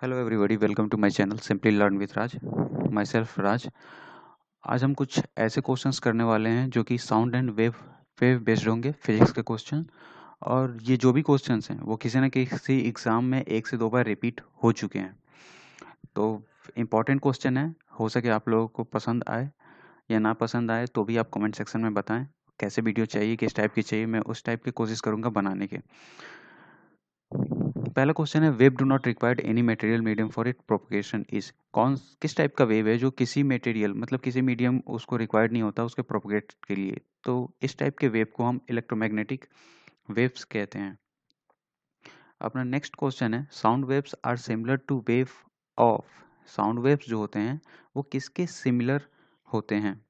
Hello everybody, welcome to my channel simply learn with Raj. Myself Raj. आज हम कुछ ऐसे क्वेश्चंस करने वाले हैं जो कि साउंड एंड वेव बेस्ड होंगे, फिजिक्स के क्वेश्चन। और ये जो भी क्वेश्चंस हैं वो किसी न किसी एग्ज़ाम में एक से दो बार रिपीट हो चुके हैं। तो इम्पॉर्टेंट क्वेश्चन है, हो सके आप लोगों को पसंद आए या ना पसंद आए तो भी आप कमेंट सेक्शन में बताएं कैसे वीडियो चाहिए, किस टाइप की चाहिए। मैं उस टाइप की कोशिश करूँगा बनाने की। पहला क्वेश्चन है, wave do not required any material medium for it propagation is. किस टाइप का वेव है जो किसी मटेरियल मतलब किसी मीडियम उसको रिक्वायर्ड नहीं होता उसके प्रोपगेट के लिए। तो इस टाइप के वेव को हम इलेक्ट्रोमैग्नेटिक वेव्स कहते हैं। अपना नेक्स्ट क्वेश्चन है, sound waves are similar to wave of. Sound waves जो होते हैं वो किसके सिमिलर होते हैं?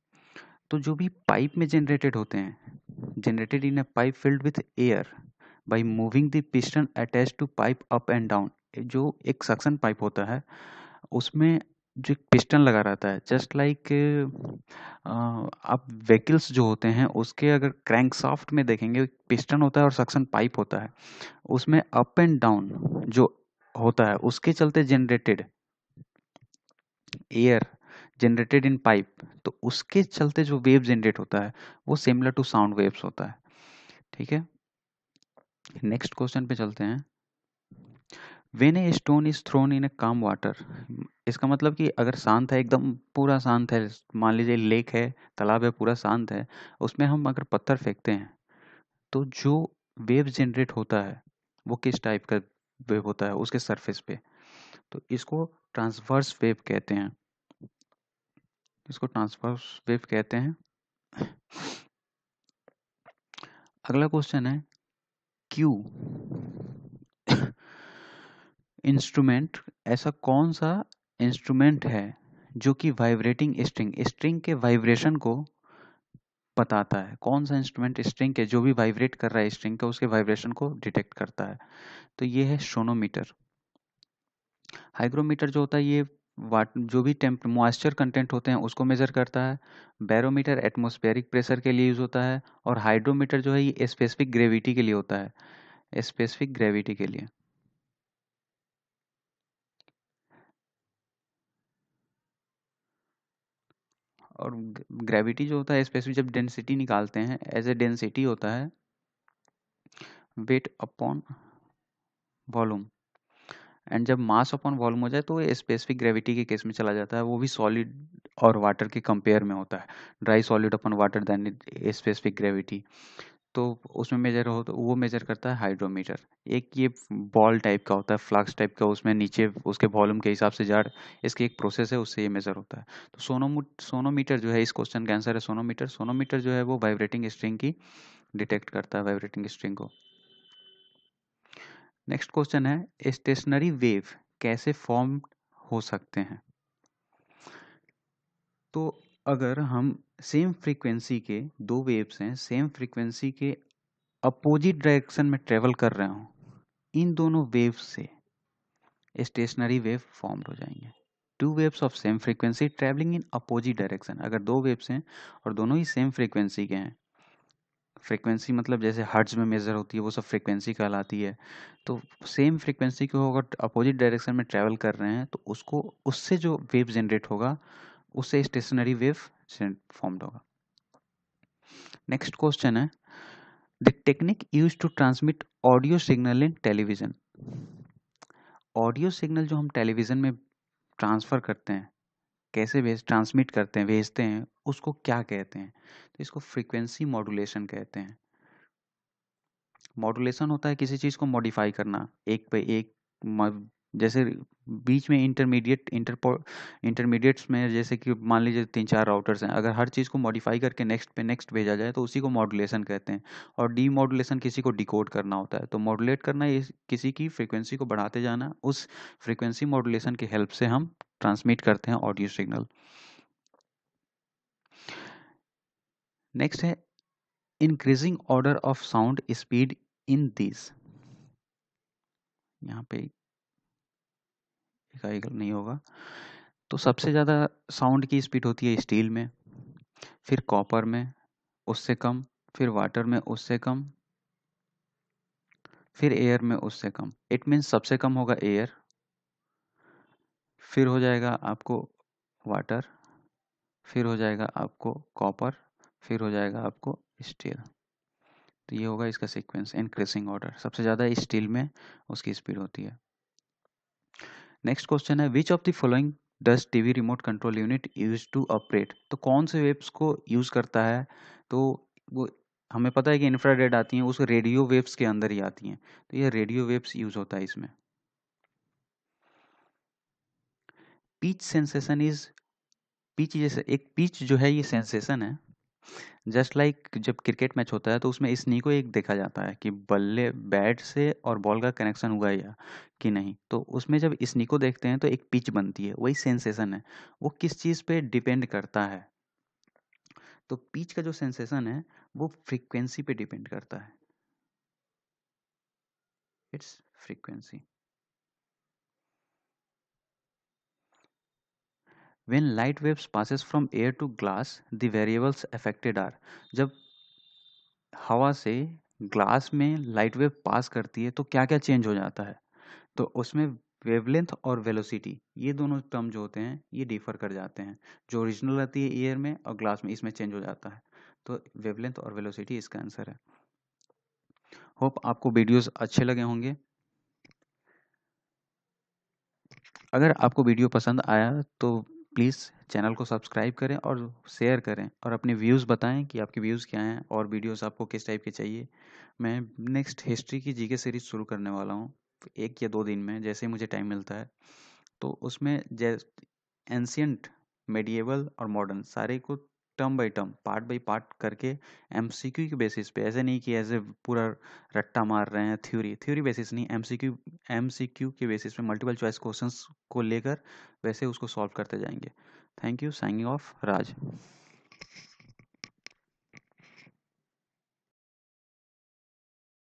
तो जो भी पाइप में जनरेटेड होते हैं, generated in a pipe filled with air by moving the piston attach to pipe up and down. जो एक सक्शन पाइप होता है उसमें जो एक पिस्टन लगा रहता है, जस्ट लाइक आप व्हीकल्स जो होते हैं उसके अगर क्रैंकशाफ्ट में देखेंगे पिस्टन होता है और सक्शन पाइप होता है, उसमें अप एंड डाउन जो होता है उसके चलते generated air generated in pipe, तो उसके चलते जो वेव जनरेट होता है वो सिमिलर टू साउंड वेव्स होता है। ठीक है, नेक्स्ट क्वेश्चन पे चलते हैं। When a stone is thrown in a calm water, इसका मतलब कि अगर शांत है, एकदम पूरा शांत है, मान लीजिए लेक है, तालाब है, पूरा शांत है, उसमें हम अगर पत्थर फेंकते हैं तो जो वेव जनरेट होता है वो किस टाइप का वेव होता है उसके सरफेस पे? तो इसको ट्रांसवर्स वेव कहते हैं। इसको ट्रांसवर्स वेव कहते हैं। अगला क्वेश्चन है, क्यू इंस्ट्रूमेंट, ऐसा कौन सा इंस्ट्रूमेंट है जो कि वाइब्रेटिंग स्ट्रिंग स्ट्रिंग के वाइब्रेशन को बताता है? कौन सा इंस्ट्रूमेंट स्ट्रिंग के जो भी वाइब्रेट कर रहा है स्ट्रिंग का उसके वाइब्रेशन को डिटेक्ट करता है? तो ये है सोनोमीटर। हाइग्रोमीटर जो होता है ये वाट जो भी टेम्प मॉइस्चर कंटेंट होते हैं उसको मेजर करता है। बैरोमीटर एटमॉस्फेरिक प्रेशर के लिए यूज होता है। और हाइड्रोमीटर जो है ये स्पेसिफिक ग्रेविटी के लिए होता है, स्पेसिफिक ग्रेविटी के लिए। और ग्रेविटी जो होता है स्पेसिफिक, जब डेंसिटी निकालते हैं एज ए डेंसिटी होता है वेट अपॉन वॉल्यूम। एंड जब मास अपॉन वॉल्यूम हो जाए तो ये स्पेसिफिक ग्रेविटी के केस में चला जाता है, वो भी सॉलिड और वाटर के कंपेयर में होता है। Dry solid upon water then specific gravity. तो उसमें मेजर हो तो वो मेजर करता है हाइड्रोमीटर। एक ये बॉल टाइप का होता है, फ्लास्क टाइप का, उसमें नीचे उसके वॉल्यूम के हिसाब से जार, इसकी एक प्रोसेस है, उससे ये मेजर होता है। तो सोनोमीटर जो है, इस क्वेश्चन का आंसर है सोनोमीटर। सोनोमीटर जो है वो वाइब्रेटिंग स्ट्रिंग की डिटेक्ट करता है, वाइब्रेटिंग स्ट्रिंग को। नेक्स्ट क्वेश्चन है, स्टेशनरी वेव कैसे फॉर्म हो सकते हैं? तो अगर हम सेम फ्रीक्वेंसी के दो वेव्स हैं, सेम फ्रीक्वेंसी के अपोजिट डायरेक्शन में ट्रेवल कर रहे हो, इन दोनों वेव्स से स्टेशनरी वेव फॉर्म हो जाएंगे। Two waves of same frequency travelling in opposite direction, अगर दो वेव्स हैं और दोनों ही सेम फ्रीक्वेंसी के हैं, फ्रीक्वेंसी मतलब जैसे हर्ट्ज में मेजर होती है वो सब फ्रीक्वेंसी कहलाती है। तो सेम फ्रीक्वेंसी को अगर अपोजिट डायरेक्शन में ट्रेवल कर रहे हैं तो उसको उससे जो वेव जनरेट होगा उससे स्टेशनरी वेव फॉर्म्ड होगा। नेक्स्ट क्वेश्चन है, the technique use to transmit audio signal in television. Audio signal जो हम टेलीविजन में ट्रांसफर करते हैं, कैसे ट्रांसमिट करते हैं, भेजते हैं, उसको क्या कहते हैं? तो इसको फ्रीक्वेंसी मॉड्यूलेशन कहते हैं। मॉड्यूलेशन होता है किसी चीज़ को मॉडिफाई करना, एक पे एक जैसे बीच में इंटरमीडिएट्स में, जैसे कि मान लीजिए 3-4 राउटर्स हैं, अगर हर चीज़ को मॉडिफाई करके नेक्स्ट पे नेक्स्ट भेजा जाए तो उसी को मॉड्यूलेशन कहते हैं। और डीमॉड्यूलेशन किसी को डिकोड करना होता है। तो मॉड्यूलेट करना ये किसी की फ्रीक्वेंसी को बढ़ाते जाना, उस फ्रीक्वेंसी मॉड्यूलेशन की हेल्प से हम ट्रांसमिट करते हैं ऑडियो सिग्नल। नेक्स्ट है, increasing order of sound speed in this. यहाँ पे इकाई नहीं होगा। तो सबसे ज़्यादा साउंड की स्पीड होती है स्टील में, फिर कॉपर में उससे कम, फिर वाटर में उससे कम, फिर एयर में उससे कम। इट मीन्स सबसे कम होगा एयर, फिर हो जाएगा आपको वाटर, फिर हो जाएगा आपको कॉपर, फिर हो जाएगा आपको स्टील। तो ये होगा इसका सीक्वेंस इंक्रीजिंग ऑर्डर। सबसे ज़्यादा स्टील में उसकी स्पीड होती है। नेक्स्ट क्वेश्चन है which of the following does TV remote control unit use to operate. तो कौन से वेव्स को यूज़ करता है? तो वो हमें पता है कि इंफ्रारेड आती हैं, उस रेडियो वेव्स के अंदर ही आती हैं, तो ये रेडियो वेव्स यूज़ होता है इसमें। पिच सेंसेशन इज, पिच जैसे एक पिच जो है ये सेंसेशन है। जस्ट लाइक जब क्रिकेट मैच होता है तो उसमें स्नी को एक देखा जाता है कि बल्ले बैट से और बॉल का कनेक्शन हुआ है या कि नहीं, तो उसमें जब स्नी को देखते हैं तो एक पिच बनती है, वही सेंसेशन है। वो किस चीज़ पे डिपेंड करता है? तो पिच का जो सेंसेशन है वो फ्रीक्वेंसी पे डिपेंड करता है, its frequency. When light waves passes from air to glass the variables affected are. जब हवा से ग्लास में लाइट वेव पास करती है तो क्या क्या चेंज हो जाता है? तो उसमें वेवलेंथ और वेलोसिटी, ये दोनों टर्म जो होते हैं ये डिफर कर जाते हैं। जो ओरिजिनल रहती है एयर में और ग्लास में, इसमें चेंज हो जाता है। तो वेवलेंथ और वेलोसिटी इसका आंसर है। होप आपको वीडियोस अच्छे लगे होंगे। अगर आपको वीडियो पसंद आया तो प्लीज़ चैनल को सब्सक्राइब करें और शेयर करें और अपने व्यूज़ बताएं कि आपके व्यूज़ क्या हैं और वीडियोस आपको किस टाइप के चाहिए। मैं नेक्स्ट हिस्ट्री की जीके सीरीज शुरू करने वाला हूँ 1 या 2 दिन में, जैसे ही मुझे टाइम मिलता है। तो उसमें एंशियंट, मेडिएवल और मॉडर्न सारे को term by term, part by part करके एमसीक्यू के बेसिस पे, ऐसे नहीं कि ऐसे पूरा रट्टा मार रहे हैं, थ्योरी थ्योरी बेसिस नहीं, एमसीक्यू के बेसिस पे मल्टीपल चॉइस क्वेश्चंस को लेकर वैसे उसको सॉल्व करते जाएंगे। Thank you. Signing off, Raj.